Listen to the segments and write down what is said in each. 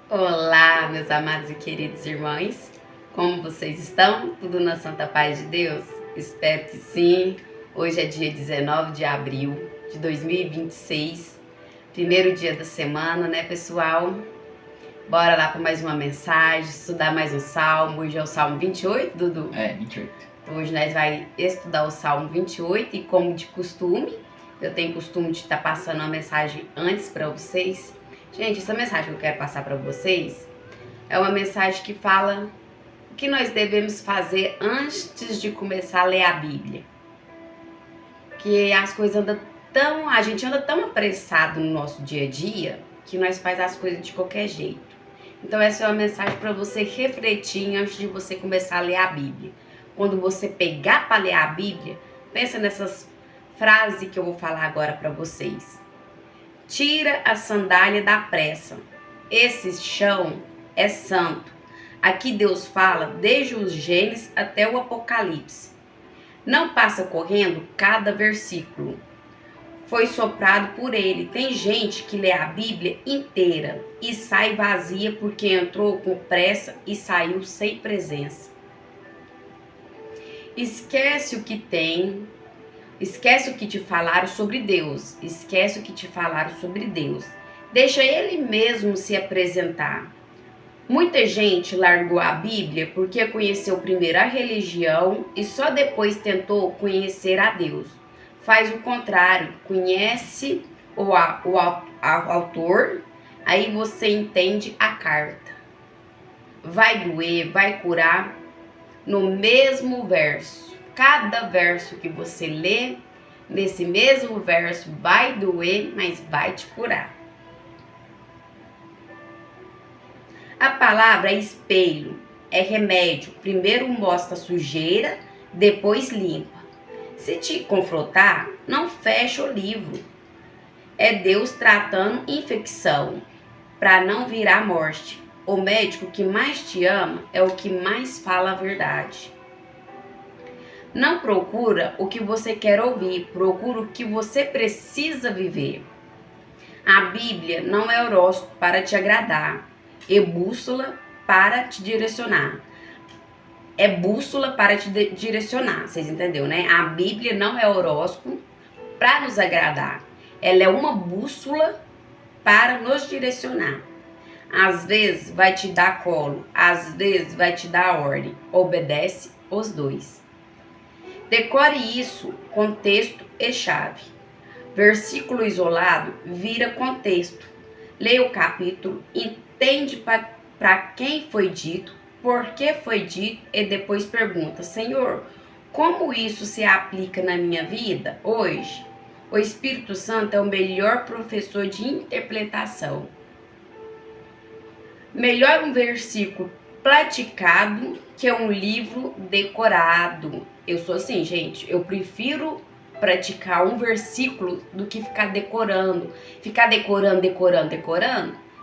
Olá, meus amados e queridos irmãos, como vocês estão? Tudo na santa paz de Deus? Espero que sim. Hoje é dia 19 de abril de 2026, primeiro dia da semana, né, pessoal? Bora lá para mais uma mensagem, estudar mais um salmo. Hoje é o salmo 28, Dudu? 28. Hoje nós vamos estudar o salmo 28 e, como de costume, eu tenho costume de estar passando uma mensagem antes para vocês. Gente, essa mensagem que eu quero passar para vocês é uma mensagem que fala o que nós devemos fazer antes de começar a ler a Bíblia. Que as coisas a gente anda tão apressado no nosso dia a dia que nós faz as coisas de qualquer jeito. Então essa é uma mensagem para você refletir antes de você começar a ler a Bíblia. Quando você pegar para ler a Bíblia, pensa nessas frases que eu vou falar agora para vocês. Tira a sandália da pressa. Esse chão é santo. Aqui Deus fala desde os Gênesis até o Apocalipse. Não passa correndo cada versículo. Foi soprado por ele. Tem gente que lê a Bíblia inteira e sai vazia porque entrou com pressa e saiu sem presença. Esquece o que tem. Esquece o que te falaram sobre Deus. Esquece o que te falaram sobre Deus. Deixa Ele mesmo se apresentar. Muita gente largou a Bíblia porque conheceu primeiro a religião e só depois tentou conhecer a Deus. Faz o contrário. Conhece o autor, aí você entende a carta. Vai doer, vai curar no mesmo verso. Cada verso que você lê, nesse mesmo verso vai doer, mas vai te curar. A palavra é espelho, é remédio. Primeiro mostra sujeira, depois limpa. Se te confrontar, não fecha o livro. É Deus tratando infecção, para não virar morte. O médico que mais te ama é o que mais fala a verdade. Não procura o que você quer ouvir, procura o que você precisa viver. A Bíblia não é horóscopo para te agradar, é bússola para te direcionar. É bússola para te direcionar, vocês entenderam, né? A Bíblia não é horóscopo para nos agradar, ela é uma bússola para nos direcionar. Às vezes vai te dar colo, às vezes vai te dar ordem, obedece os dois. Decore isso, contexto e chave. Versículo isolado vira contexto. Leia o capítulo, entende para quem foi dito, por que foi dito e depois pergunta: Senhor, como isso se aplica na minha vida hoje? O Espírito Santo é o melhor professor de interpretação. Melhor um versículo praticado que um livro decorado. Eu sou assim, gente, eu prefiro praticar um versículo do que ficar decorando. Ficar decorando,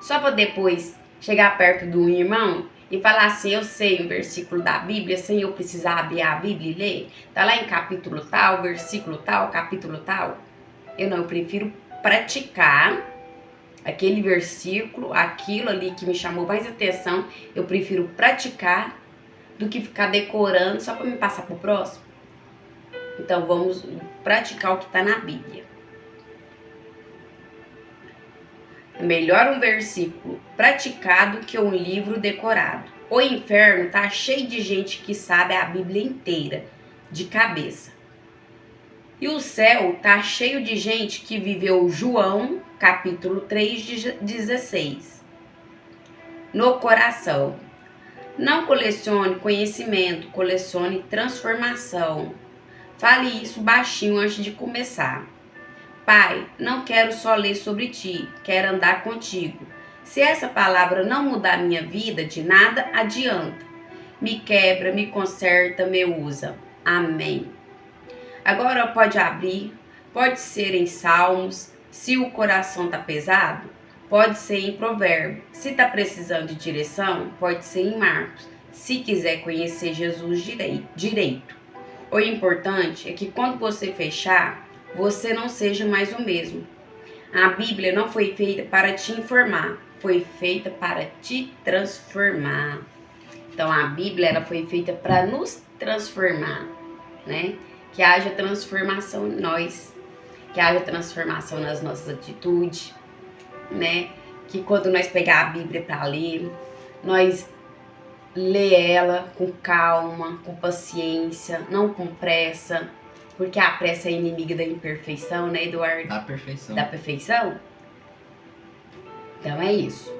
só para depois chegar perto do irmão e falar assim: eu sei um versículo da Bíblia sem eu precisar abrir a Bíblia e ler. Tá lá em capítulo tal, versículo tal, capítulo tal. Eu prefiro praticar aquele versículo, aquilo ali que me chamou mais atenção, eu prefiro praticar do que ficar decorando só para me passar pro próximo. Então vamos praticar o que está na Bíblia. É melhor um versículo praticado que um livro decorado. O inferno tá cheio de gente que sabe a Bíblia inteira, de cabeça. E o céu tá cheio de gente que viveu João, capítulo 3:16. No coração. Não colecione conhecimento, colecione transformação. Fale isso baixinho antes de começar. Pai, não quero só ler sobre ti, quero andar contigo. Se essa palavra não mudar minha vida, de nada adianta. Me quebra, me conserta, me usa. Amém. Agora pode abrir, pode ser em Salmos, se o coração tá pesado, pode ser em Provérbio. Se tá precisando de direção, pode ser em Marcos. Se quiser conhecer Jesus direito. O importante é que quando você fechar, você não seja mais o mesmo. A Bíblia não foi feita para te informar, foi feita para te transformar. Então a Bíblia ela foi feita para nos transformar, né? Que haja transformação em nós, que haja transformação nas nossas atitudes, né? Que quando nós pegar a Bíblia para ler, nós lê ela com calma, com paciência, não com pressa, porque a pressa é inimiga da imperfeição, né, Eduardo? Da perfeição. Da perfeição? Então é isso.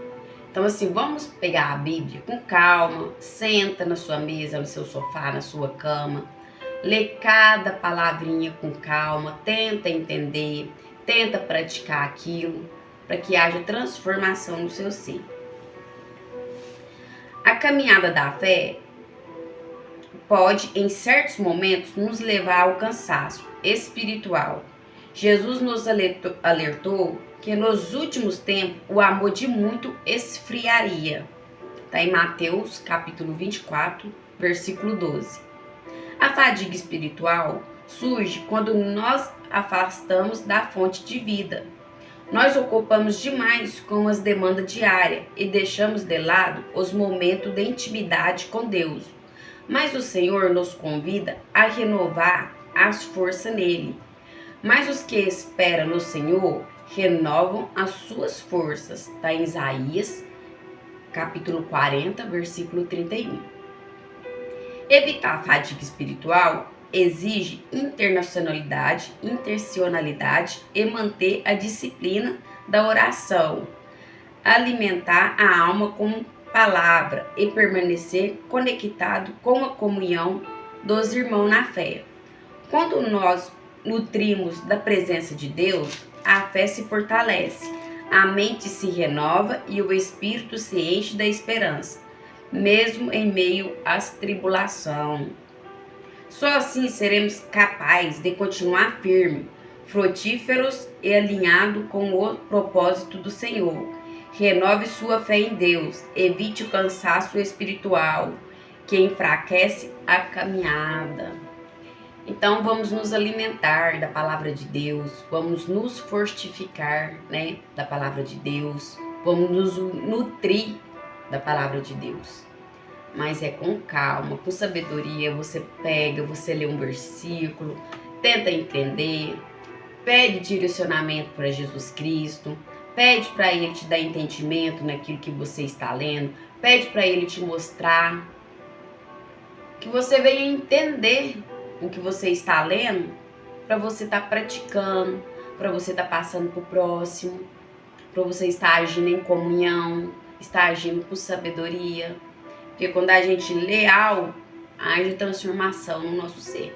Então assim, vamos pegar a Bíblia com calma, senta na sua mesa, no seu sofá, na sua cama, lê cada palavrinha com calma, tenta entender, tenta praticar aquilo, para que haja transformação no seu ser. A caminhada da fé pode, em certos momentos, nos levar ao cansaço espiritual. Jesus nos alertou que nos últimos tempos o amor de muito esfriaria. Está em Mateus capítulo 24, versículo 12. A fadiga espiritual surge quando nós afastamos da fonte de vida. Nós ocupamos demais com as demandas diárias e deixamos de lado os momentos de intimidade com Deus. Mas o Senhor nos convida a renovar as forças nele. Mas os que esperam no Senhor renovam as suas forças. Está em Isaías, capítulo 40, versículo 31. Evitar a fadiga espiritual exige intencionalidade e manter a disciplina da oração, alimentar a alma com palavra e permanecer conectado com a comunhão dos irmãos na fé. Quando nós nutrimos da presença de Deus, a fé se fortalece, a mente se renova e o espírito se enche da esperança, mesmo em meio às tribulações. Só assim seremos capazes de continuar firmes, frutíferos e alinhados com o propósito do Senhor. Renove sua fé em Deus, evite o cansaço espiritual que enfraquece a caminhada. Então vamos nos alimentar da palavra de Deus, vamos nos fortificar, né, da palavra de Deus, vamos nos nutrir da palavra de Deus. Mas é com calma, com sabedoria, você pega, você lê um versículo, tenta entender, pede direcionamento para Jesus Cristo, pede para Ele te dar entendimento naquilo que você está lendo, pede para Ele te mostrar, que você venha entender o que você está lendo, para você estar praticando, para você estar passando para o próximo, para você estar agindo em comunhão, estar agindo com sabedoria. Porque quando a gente lê algo, age transformação no nosso ser.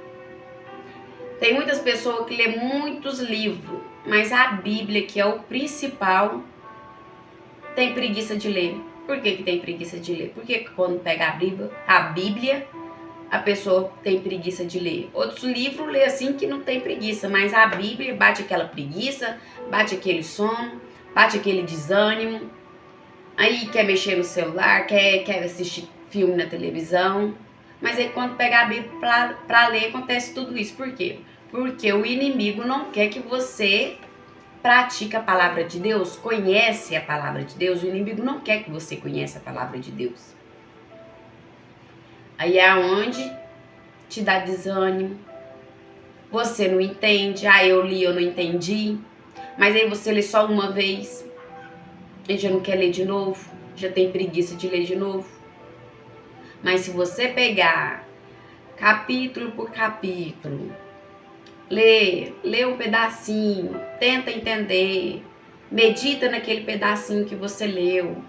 Tem muitas pessoas que lê muitos livros, mas a Bíblia, que é o principal, tem preguiça de ler. Por que tem preguiça de ler? Porque quando pega a Bíblia, a pessoa tem preguiça de ler. Outros livros lê assim que não tem preguiça, mas a Bíblia bate aquela preguiça, bate aquele sono, bate aquele desânimo. Aí quer mexer no celular, quer assistir filme na televisão. Mas aí quando pega a Bíblia para ler, acontece tudo isso. Por quê? Porque o inimigo não quer que você pratique a palavra de Deus, conhece a palavra de Deus. O inimigo não quer que você conheça a palavra de Deus. Aí é onde te dá desânimo. Você não entende. Eu li, eu não entendi. Mas aí você lê só uma vez e já não quer ler de novo, já tem preguiça de ler de novo. Mas se você pegar capítulo por capítulo, lê um pedacinho, tenta entender, medita naquele pedacinho que você leu.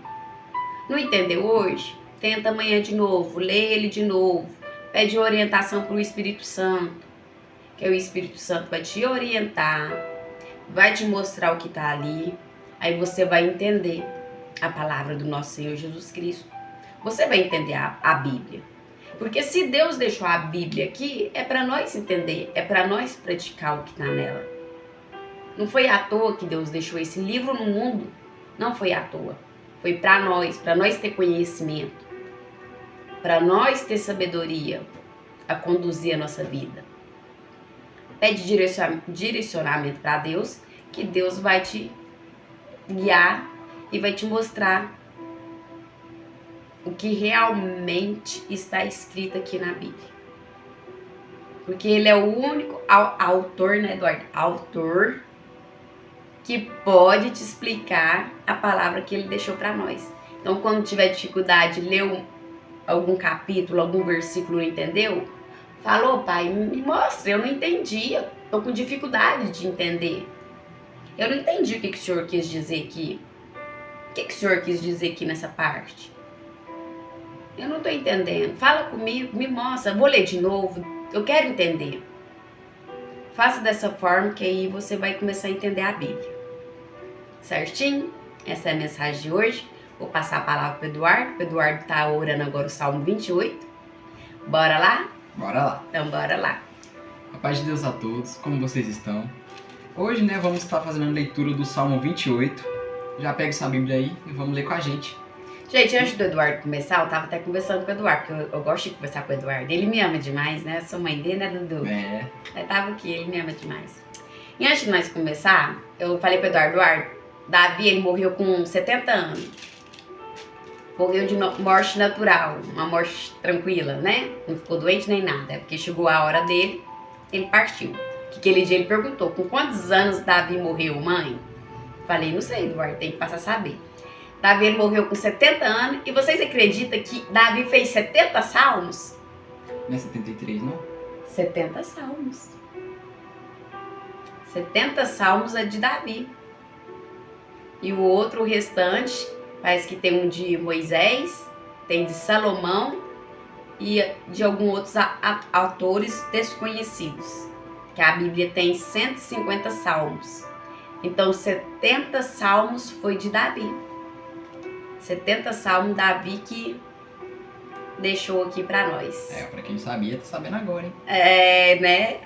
Não entendeu hoje? Tenta amanhã de novo, lê ele de novo, pede orientação para o Espírito Santo, que o Espírito Santo vai te orientar, vai te mostrar o que está ali. Aí você vai entender a palavra do nosso Senhor Jesus Cristo. Você vai entender a Bíblia. Porque se Deus deixou a Bíblia aqui, é para nós entender, é para nós praticar o que está nela. Não foi à toa que Deus deixou esse livro no mundo. Não foi à toa. Foi para nós ter conhecimento, para nós ter sabedoria a conduzir a nossa vida. Pede direcionamento para Deus, que Deus vai te guiar e vai te mostrar o que realmente está escrito aqui na Bíblia. Porque ele é o único autor, né, Eduardo? Autor que pode te explicar a palavra que ele deixou para nós. Então, quando tiver dificuldade de ler algum capítulo, algum versículo, não entendeu? Falou, pai, me mostra, eu não entendi, eu tô com dificuldade de entender. Eu não entendi o que o senhor quis dizer aqui. O que o senhor quis dizer aqui nessa parte? Eu não tô entendendo. Fala comigo, me mostra, vou ler de novo, eu quero entender. Faça dessa forma que aí você vai começar a entender a Bíblia. Certinho? Essa é a mensagem de hoje. Vou passar a palavra para o Eduardo. O Eduardo tá orando agora o Salmo 28. Bora lá? Bora lá. Então bora lá. A paz de Deus a todos, como vocês estão? Hoje, vamos estar fazendo a leitura do Salmo 28. Já pega essa Bíblia aí e vamos ler com a gente. Gente, antes do Eduardo começar, eu tava até conversando com o Eduardo, porque eu gosto de conversar com o Eduardo. Ele me ama demais, né? Eu sou mãe dele, né, Dudu? Eu tava aqui, ele me ama demais. E antes de nós começar, eu falei pro Eduardo, Davi, ele morreu com 70 anos. Morreu de morte natural, uma morte tranquila, né? Não ficou doente nem nada, porque chegou a hora dele, ele partiu. Que aquele dia ele perguntou, com quantos anos Davi morreu, mãe? Falei, não sei, Eduardo, tem que passar a saber. Davi ele morreu com 70 anos, e vocês acreditam que Davi fez 70 salmos? Não é 73, não? 70 salmos. 70 salmos é de Davi. E o outro, o restante, parece que tem um de Moisés, tem de Salomão e de alguns outros autores desconhecidos. Que a Bíblia tem 150 salmos. Então, 70 salmos foi de Davi. 70 salmos Davi que deixou aqui pra nós. Pra quem não sabia, tá sabendo agora, hein? Né?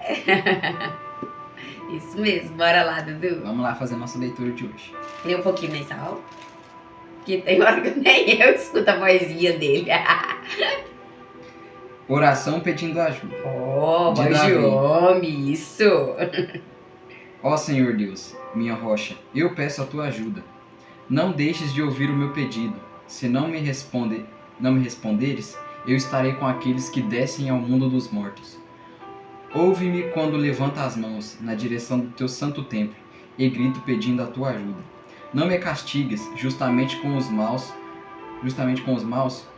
Isso mesmo, bora lá, Dudu. Vamos lá fazer a nossa leitura de hoje. Lê um pouquinho mais alto. Que tem hora que nem eu escuto a vozinha dele. Oração pedindo ajuda. Voz de homem, isso. Ó Senhor Deus, minha rocha, eu peço a tua ajuda. Não deixes de ouvir o meu pedido. Se não me responderes, eu estarei com aqueles que descem ao mundo dos mortos. Ouve-me quando levanto as mãos na direção do teu santo templo e grito pedindo a tua ajuda. Não me castigues justamente com os maus,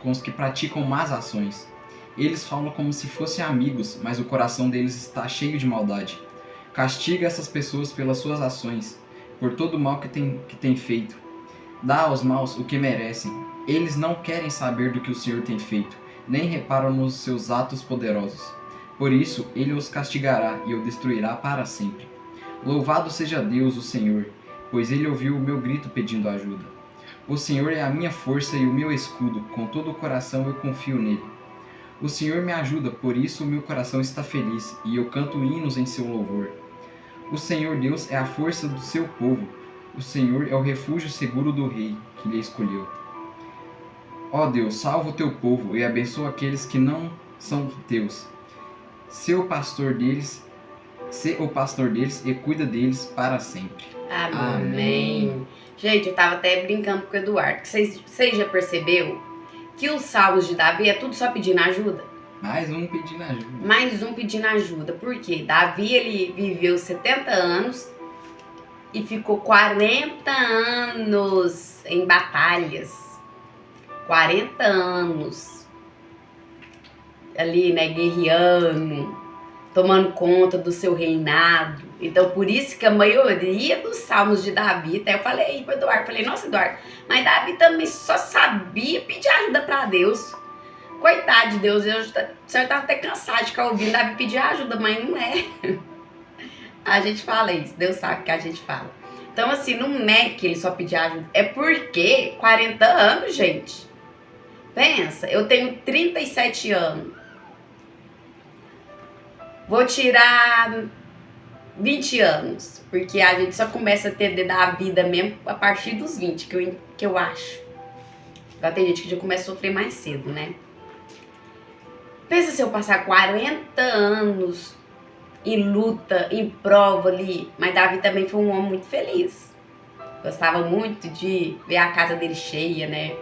com os que praticam más ações. Eles falam como se fossem amigos, mas o coração deles está cheio de maldade. Castiga essas pessoas pelas suas ações, por todo o mal que tem feito. Dá aos maus o que merecem. Eles não querem saber do que o Senhor tem feito, nem reparam nos seus atos poderosos. Por isso, ele os castigará e o destruirá para sempre. Louvado seja Deus, o Senhor, pois ele ouviu o meu grito pedindo ajuda. O Senhor é a minha força e o meu escudo, com todo o coração eu confio nele. O Senhor me ajuda, por isso o meu coração está feliz, e eu canto hinos em seu louvor. O Senhor Deus é a força do seu povo, o Senhor é o refúgio seguro do rei, que lhe escolheu. Ó Deus, salva o teu povo e abençoa aqueles que não são teus. Sê o pastor deles e cuida deles para sempre. Amém. Gente, eu tava até brincando com o Eduardo. Vocês já percebeu que os salmos de Davi é tudo só pedindo ajuda? Mais um pedindo ajuda. Mais um pedindo ajuda. Por quê? Davi, ele viveu 70 anos e ficou 40 anos em batalhas. 40 anos ali, guerreando, tomando conta do seu reinado. Então, por isso que a maioria dos salmos de Davi, até eu falei pro Eduardo, nossa, Eduardo, mas Davi também só sabia pedir ajuda pra Deus. Coitado de Deus, o senhor tá até cansado de ficar ouvindo Davi pedir ajuda, mas não é. A gente fala isso, Deus sabe que a gente fala. Então, assim, não é que ele só pedir ajuda, é porque 40 anos, gente. Pensa, eu tenho 37 anos. Vou tirar 20 anos, porque a gente só começa a entender da vida mesmo a partir dos 20, que eu acho. Agora tem gente que já começa a sofrer mais cedo, né? Pensa se eu passar 40 anos em luta, em prova ali. Mas Davi também foi um homem muito feliz. Gostava muito de ver a casa dele cheia, né?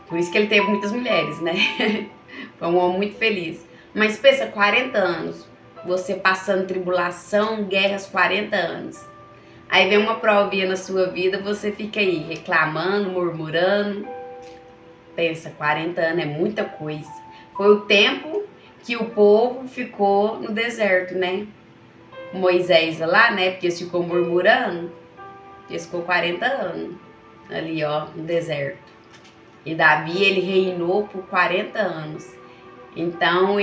Por isso que ele teve muitas mulheres, né? Foi um homem muito feliz. Mas pensa, 40 anos, você passando tribulação, guerras, 40 anos. Aí vem uma provinha na sua vida, você fica aí reclamando, murmurando. Pensa, 40 anos é muita coisa. Foi o tempo que o povo ficou no deserto, né? Moisés lá, né? Porque eles ficou murmurando. Eles ficou 40 anos ali, ó, no deserto. E Davi, ele reinou por 40 anos. Então,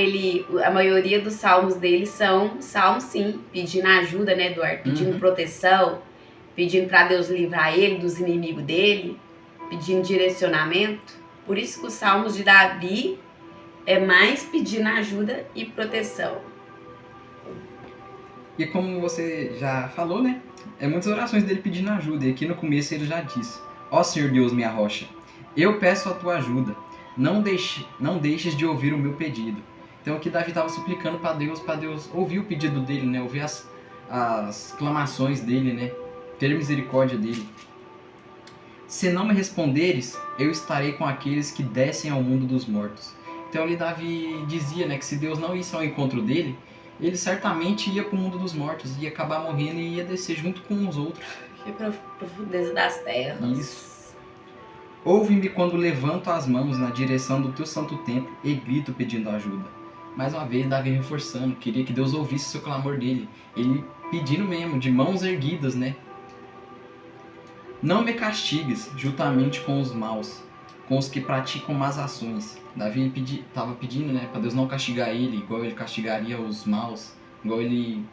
a maioria dos salmos dele são salmos, sim, pedindo ajuda, né, Eduardo? Pedindo proteção, pedindo para Deus livrar ele dos inimigos dele, pedindo direcionamento. Por isso que os salmos de Davi é mais pedindo ajuda e proteção. E como você já falou, né? É muitas orações dele pedindo ajuda. E aqui no começo ele já disse: Ó Senhor Deus, minha rocha, eu peço a tua ajuda. Não deixes de ouvir o meu pedido. Então aqui Davi estava suplicando para Deus ouvir o pedido dele, né? Ouvir as clamações dele, né? Ter misericórdia dele. Se não me responderes, eu estarei com aqueles que descem ao mundo dos mortos. Então ali Davi dizia, né, que se Deus não ia ao encontro dele, ele certamente ia para o mundo dos mortos, ia acabar morrendo e ia descer junto com os outros. E para a profundeza das terras. Isso. Ouve-me quando levanto as mãos na direção do teu santo templo e grito pedindo ajuda. Mais uma vez, Davi reforçando, queria que Deus ouvisse o seu clamor dele. Ele pedindo mesmo, de mãos erguidas, né? Não me castigues juntamente com os maus, com os que praticam más ações. Davi estava pedindo, né, para Deus não castigar ele, igual ele castigaria os maus, igual ele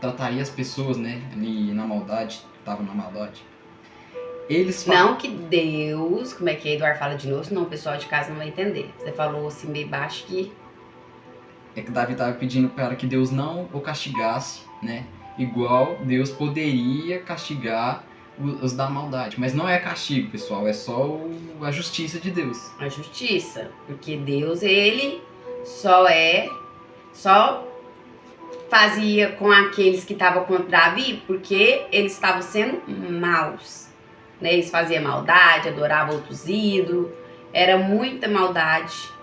trataria as pessoas, né, ali na maldade, estavam na maldade. Eles falam... Não que Deus, como é que Eduardo fala de novo, senão o pessoal de casa não vai entender. Você falou assim meio baixo que... É que Davi estava pedindo para que Deus não o castigasse, né, igual Deus poderia castigar os da maldade. Mas não é castigo, pessoal, é só a justiça de Deus. A justiça, porque Deus, ele só fazia com aqueles que estavam contra Davi, porque eles estavam sendo maus, né? Eles faziam maldade, adoravam outros ídolos, era muita maldade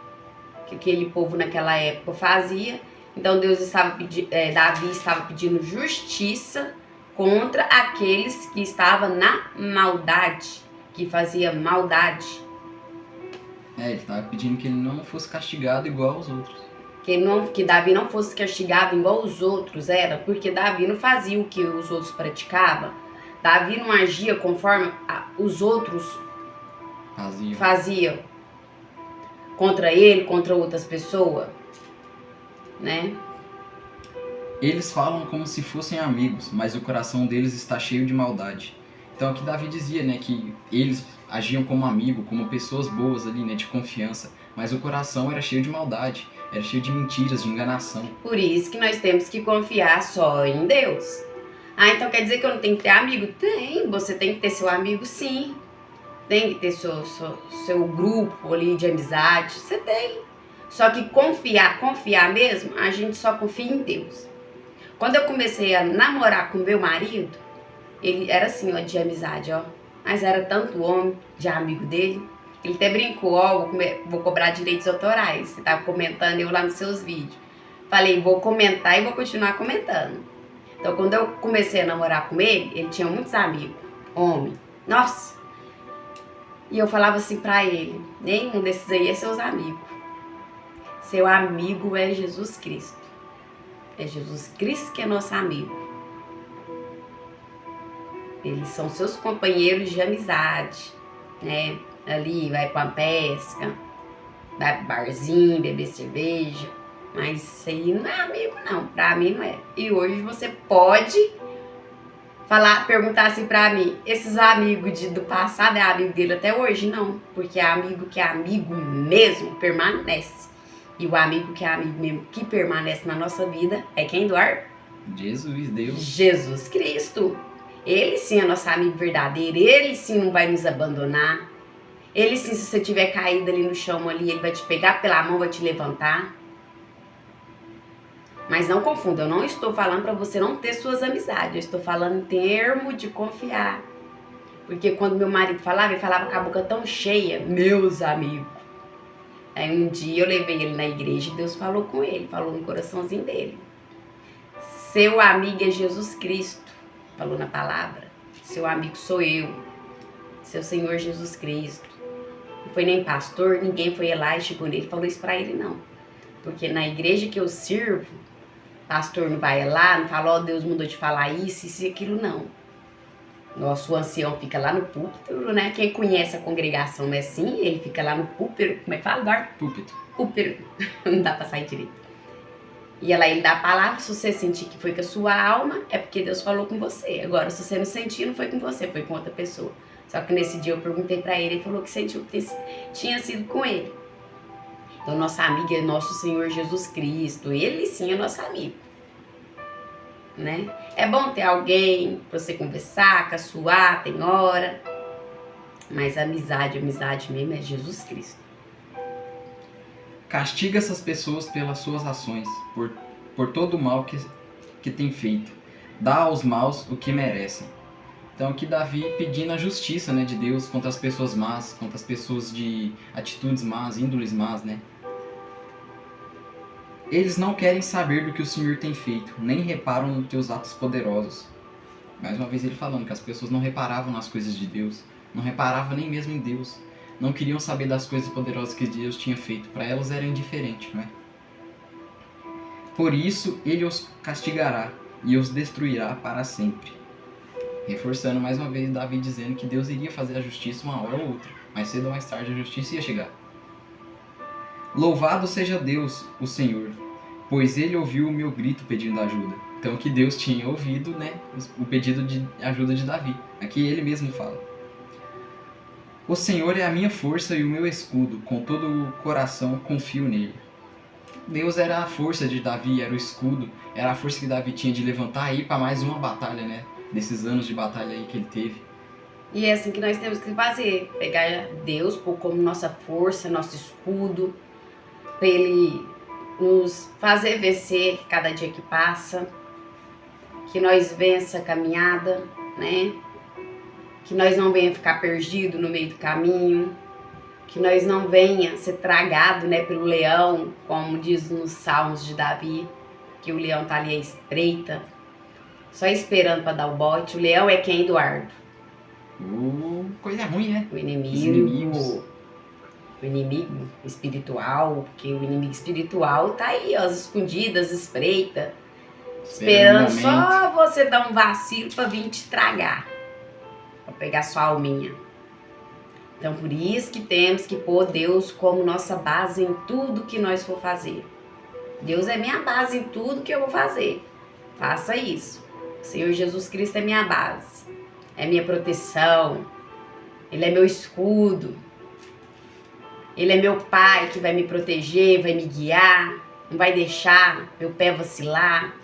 que aquele povo naquela época fazia. Então Davi estava pedindo justiça contra aqueles que estavam na maldade, que fazia maldade. Ele estava pedindo que ele não fosse castigado igual aos outros. Que Davi não fosse castigado igual os outros, era porque Davi não fazia o que os outros praticavam. Davi não agia conforme os outros faziam contra ele, contra outras pessoas, né? Eles falam como se fossem amigos, mas o coração deles está cheio de maldade. Então aqui Davi dizia, né, que eles agiam como amigo, como pessoas boas ali, né, de confiança, mas o coração era cheio de maldade, era cheio de mentiras, de enganação. Por isso que nós temos que confiar só em Deus. Ah, então quer dizer que eu não tenho que ter amigo? Tem, você tem que ter seu amigo, sim. Tem que ter seu grupo ali de amizade, você tem. Só que confiar mesmo, a gente só confia em Deus. Quando eu comecei a namorar com meu marido, ele era assim, ó, de amizade, ó. Mas era tanto homem, de amigo dele. Ele até brincou, ó, vou cobrar direitos autorais. Você tava comentando eu lá nos seus vídeos. Falei, vou comentar e vou continuar comentando. Então, quando eu comecei a namorar com ele tinha muitos amigos, homem. Nossa! E eu falava assim pra ele, nenhum desses aí é seus amigos. Seu amigo é Jesus Cristo. É Jesus Cristo que é nosso amigo. Eles são seus companheiros de amizade, né? Ali vai pra uma pesca, vai pro barzinho, beber cerveja. Mas isso aí não é amigo, não. Pra mim não é. E hoje você pode perguntar assim pra mim, esses amigos do passado é amigo dele até hoje? Não. Porque é amigo que é amigo mesmo permanece. E o amigo que é amigo mesmo que permanece na nossa vida é quem, Eduardo? Jesus, Deus. Jesus Cristo. Ele sim é nosso amigo verdadeiro. Ele sim não vai nos abandonar. Ele sim, se você tiver caído ali no chão ali, ele vai te pegar pela mão, vai te levantar. Mas não confunda, eu não estou falando para você não ter suas amizades. Eu estou falando em termo de confiar. Porque quando meu marido falava, ele falava com a boca tão cheia, meus amigos. Aí um dia eu levei ele na igreja e Deus falou com ele, falou no coraçãozinho dele. Seu amigo é Jesus Cristo, falou na palavra. Seu amigo sou eu, seu Senhor Jesus Cristo. Não foi nem pastor, ninguém foi lá e chegou nele e falou isso pra ele, não. Porque na igreja que eu sirvo, pastor não vai lá, não fala, ó, Deus mandou te falar isso e aquilo, não. Nosso ancião fica lá no púlpito, né? Quem conhece a congregação é assim, ele fica lá no púlpito, como é que fala, Eduardo? Púlpito. Púlpito, não dá pra sair direito. E ela ele dá a palavra, se você sentir que foi com a sua alma, é porque Deus falou com você. Agora, se você não sentir, não foi com você, foi com outra pessoa. Só que nesse dia eu perguntei pra ele, ele falou que sentiu que tinha sido com ele. Então, nossa amiga é nosso Senhor Jesus Cristo, ele sim é nosso amigo. Né? É bom ter alguém pra você conversar, caçoar, tem hora. Mas amizade mesmo é Jesus Cristo. Castiga essas pessoas pelas suas ações, por todo o mal que tem feito. Dá aos maus o que merecem. Então aqui Davi pedindo a justiça, né, de Deus contra as pessoas más, contra as pessoas de atitudes más, índoles más, né? Eles não querem saber do que o Senhor tem feito, nem reparam nos teus atos poderosos. Mais uma vez ele falando que as pessoas não reparavam nas coisas de Deus, não reparavam nem mesmo em Deus, não queriam saber das coisas poderosas que Deus tinha feito, para elas era indiferente, não é? Por isso ele os castigará e os destruirá para sempre. Reforçando mais uma vez Davi dizendo que Deus iria fazer a justiça uma hora ou outra, mais cedo ou mais tarde a justiça ia chegar. Louvado seja Deus, o Senhor, pois ele ouviu o meu grito pedindo ajuda. Então que Deus tinha ouvido, né, o pedido de ajuda de Davi. Aqui ele mesmo fala. O Senhor é a minha força e o meu escudo, com todo o coração confio nele. Deus era a força de Davi, era o escudo, era a força que Davi tinha de levantar aí para mais uma batalha, né, desses anos de batalha aí que ele teve. E é assim que nós temos que fazer, pegar Deus como nossa força, nosso escudo, para ele nos fazer vencer cada dia que passa, que nós vença a caminhada, né? Que nós não venha ficar perdido no meio do caminho, que nós não venha ser tragado, né, pelo leão, como diz nos Salmos de Davi, que o leão tá ali à espreita, só esperando para dar o bote. O leão é quem, Eduardo? Coisa ruim, né? O inimigo. O inimigo espiritual, porque o inimigo espiritual tá aí, ó, às escondidas, espreita, esperando só você dar um vacilo pra vir te tragar, pra pegar sua alminha. Então, por isso que temos que pôr Deus como nossa base em tudo que nós for fazer. Deus é minha base em tudo que eu vou fazer. Faça isso. O Senhor Jesus Cristo é minha base, é minha proteção, Ele é meu escudo. Ele é meu pai que vai me proteger, vai me guiar, não vai deixar meu pé vacilar,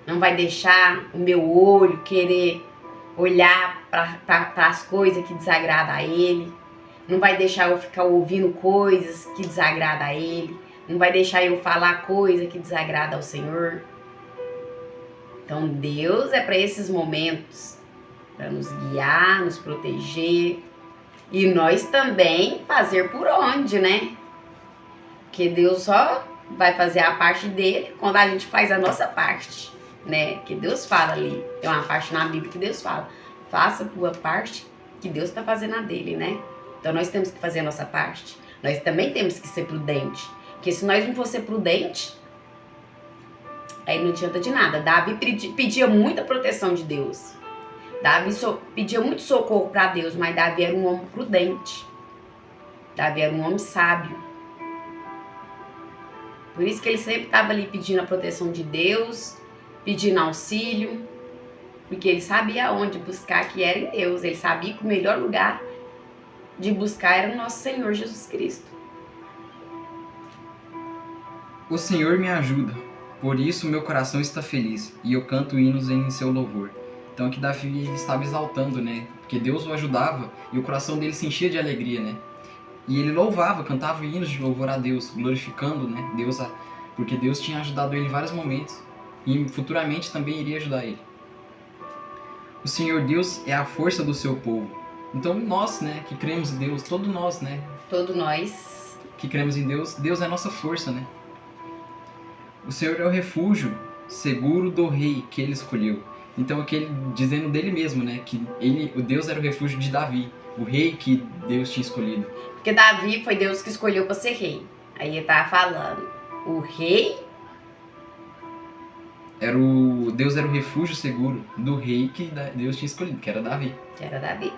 não vai deixar o meu olho querer olhar para as coisas que desagradam a Ele, não vai deixar eu ficar ouvindo coisas que desagradam a Ele, não vai deixar eu falar coisa que desagrada ao Senhor. Então Deus é para esses momentos, para nos guiar, nos proteger. E nós também fazer por onde, né? Porque Deus só vai fazer a parte dele quando a gente faz a nossa parte, né? Que Deus fala ali, tem uma parte na Bíblia que Deus fala, faça a tua parte que Deus está fazendo a dele, né? Então nós temos que fazer a nossa parte. Nós também temos que ser prudente, porque se nós não for ser prudente, aí não adianta de nada. Davi pedia muita proteção de Deus. Davi pedia muito socorro para Deus, mas Davi era um homem prudente. Davi era um homem sábio. Por isso que ele sempre estava ali pedindo a proteção de Deus, pedindo auxílio, porque ele sabia onde buscar, que era em Deus. Ele sabia que o melhor lugar de buscar era o nosso Senhor Jesus Cristo. O Senhor me ajuda, por isso meu coração está feliz, e eu canto hinos em seu louvor. Então aqui Davi estava exaltando, né? Porque Deus o ajudava e o coração dele se enchia de alegria, né? E ele louvava, cantava hinos de louvor a Deus, glorificando, né? Deus, porque Deus tinha ajudado ele em vários momentos e futuramente também iria ajudar ele. O Senhor Deus é a força do seu povo, Então nós, né, que cremos em Deus, todos nós, né, Todos nós. que cremos em Deus, Deus é a nossa força, né? O Senhor é o refúgio seguro do rei que ele escolheu. Então aquele dizendo dele mesmo, né, que o Deus era o refúgio de Davi, o rei que Deus tinha escolhido. Porque Davi foi Deus que escolheu para ser rei. Aí ele tava falando, o rei Deus era o refúgio seguro do rei que Deus tinha escolhido, que era Davi. que era Davi.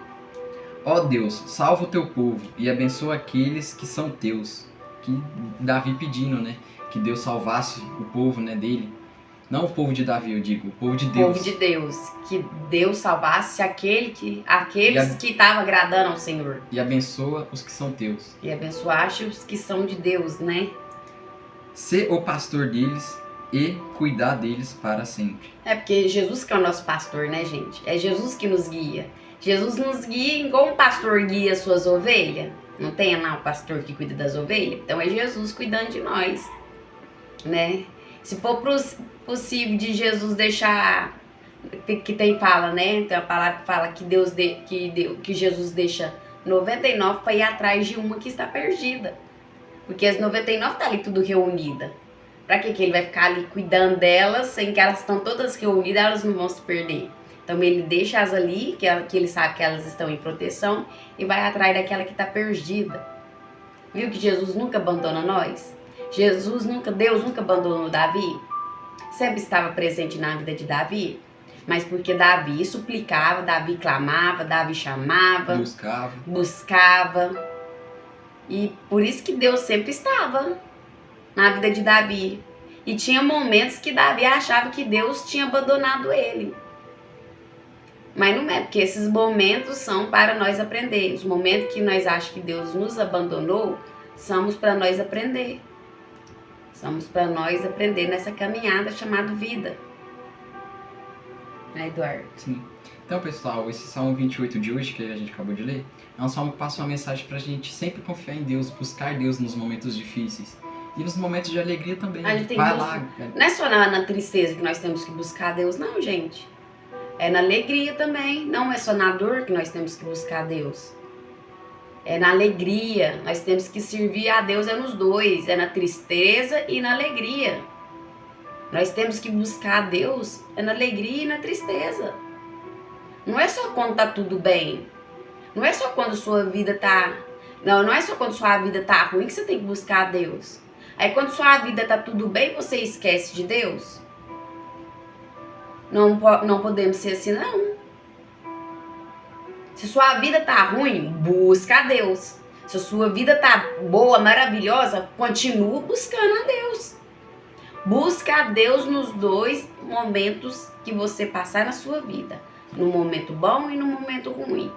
Ó Deus, salva o teu povo e abençoa aqueles que são teus. Que Davi pedindo, né, que Deus salvasse o povo, né, dele. Não o povo de Davi, eu digo, o povo de Deus. Povo de Deus. Que Deus salvasse aqueles que estavam agradando ao Senhor. E abençoa os que são teus. E abençoaste os que são de Deus, né? Ser o pastor deles e cuidar deles para sempre. É porque Jesus que é o nosso pastor, né, gente? É Jesus que nos guia. Jesus nos guia igual um pastor guia as suas ovelhas. Não tem lá o pastor que cuida das ovelhas? Então é Jesus cuidando de nós, né? Se for possível de Jesus deixar, que tem fala, né? Tem a palavra que fala que Jesus deixa 99 para ir atrás de uma que está perdida. Porque as 99 tá ali tudo reunida. Pra que ele vai ficar ali cuidando delas, sem que elas estão todas reunidas, elas não vão se perder. Então ele deixa as ali, que ele sabe que elas estão em proteção, e vai atrás daquela que está perdida. Viu que Jesus nunca abandona nós? Deus nunca abandonou Davi. Sempre estava presente na vida de Davi. Mas porque Davi suplicava, Davi clamava, Davi chamava, buscava. E por isso que Deus sempre estava na vida de Davi. E tinha momentos que Davi achava que Deus tinha abandonado ele. Mas não é, porque esses momentos são para nós aprender. Os momentos que nós achamos que Deus nos abandonou, somos para nós aprender. Somos para nós aprender nessa caminhada chamada vida. Né, Eduardo? Sim. Então, pessoal, esse Salmo 28 de hoje, que a gente acabou de ler, é um salmo que passa uma mensagem pra gente sempre confiar em Deus, buscar Deus nos momentos difíceis. E nos momentos de alegria também. A gente tem Vai que lá. Não é só na tristeza que nós temos que buscar Deus, não, gente. É na alegria também. Não é só na dor que nós temos que buscar Deus. É na alegria. Nós temos que servir a Deus, é nos dois. É na tristeza e na alegria. Nós temos que buscar a Deus, é na alegria e na tristeza. Não é só quando tá tudo bem. Não é só quando sua vida tá... Não é só quando sua vida tá ruim que você tem que buscar a Deus. Aí quando sua vida tá tudo bem, você esquece de Deus? Não podemos ser assim, não. Se sua vida tá ruim, busca a Deus. Se a sua vida tá boa, maravilhosa, continua buscando a Deus. Busca a Deus nos dois momentos que você passar na sua vida. No momento bom e no momento ruim.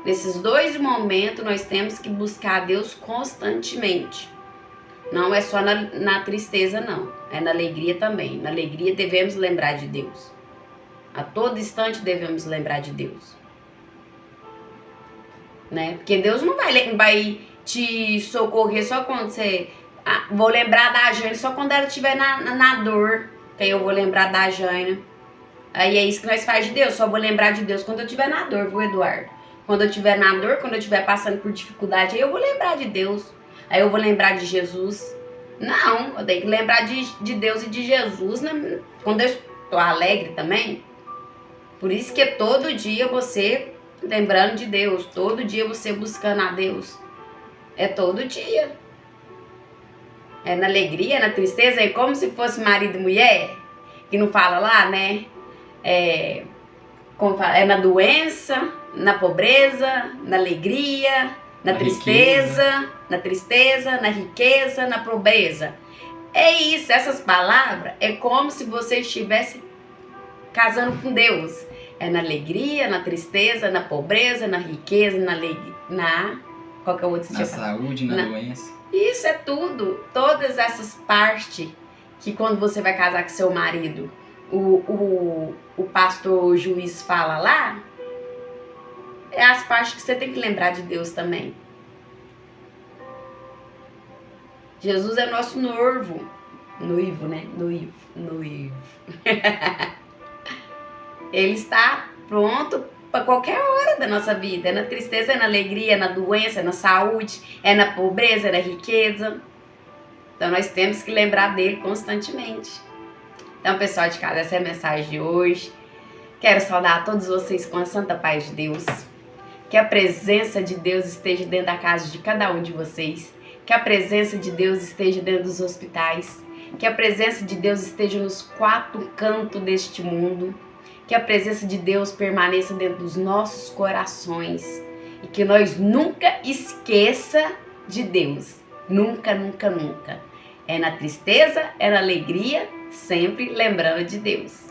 Nesses dois momentos nós temos que buscar a Deus constantemente. Não é só na tristeza, não. É na alegria também. Na alegria devemos lembrar de Deus. A todo instante devemos lembrar de Deus. Né? Porque Deus não vai te socorrer só quando você... vou lembrar da Jane só quando ela estiver na dor. Que aí eu vou lembrar da Jane. Aí é isso que nós faz de Deus. Só vou lembrar de Deus quando eu estiver na dor, viu, Eduardo? Quando eu estiver na dor, quando eu estiver passando por dificuldade, aí eu vou lembrar de Deus. Aí eu vou lembrar de Jesus. Não, eu tenho que lembrar de Deus e de Jesus, né? Quando eu estou alegre também. Por isso que é todo dia você lembrando de Deus. Todo dia você buscando a Deus. É todo dia. É na alegria, na tristeza. É como se fosse marido e mulher. Que não fala lá, né? É na doença, na pobreza, na alegria, na tristeza, na riqueza, na pobreza. É isso, essas palavras é como se você estivesse casando com Deus. É na alegria, na tristeza, na pobreza, na riqueza, qual que é o outro? Na saúde, na doença. Isso é tudo, todas essas partes que quando você vai casar com seu marido, o pastor juiz fala lá, é as partes que você tem que lembrar de Deus também. Jesus é nosso noivo, né? Noivo. Ele está pronto para qualquer hora da nossa vida. É na tristeza, é na alegria, é na doença, é na saúde, é na pobreza, é na riqueza. Então nós temos que lembrar dele constantemente. Então, pessoal de casa, essa é a mensagem de hoje. Quero saudar a todos vocês com a santa paz de Deus. Que a presença de Deus esteja dentro da casa de cada um de vocês. Que a presença de Deus esteja dentro dos hospitais. Que a presença de Deus esteja nos quatro cantos deste mundo. Que a presença de Deus permaneça dentro dos nossos corações. E que nós nunca esqueça de Deus. Nunca, nunca, nunca. É na tristeza, é na alegria, sempre lembrando de Deus.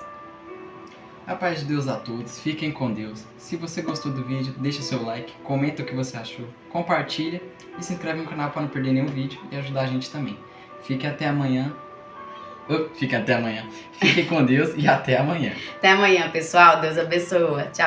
A paz de Deus a todos, fiquem com Deus. Se você gostou do vídeo, deixa seu like, comenta o que você achou, compartilha e se inscreve no canal para não perder nenhum vídeo e ajudar a gente também. Fiquem até amanhã. Fiquem com Deus e até amanhã. Até amanhã, pessoal. Deus abençoe. Tchau.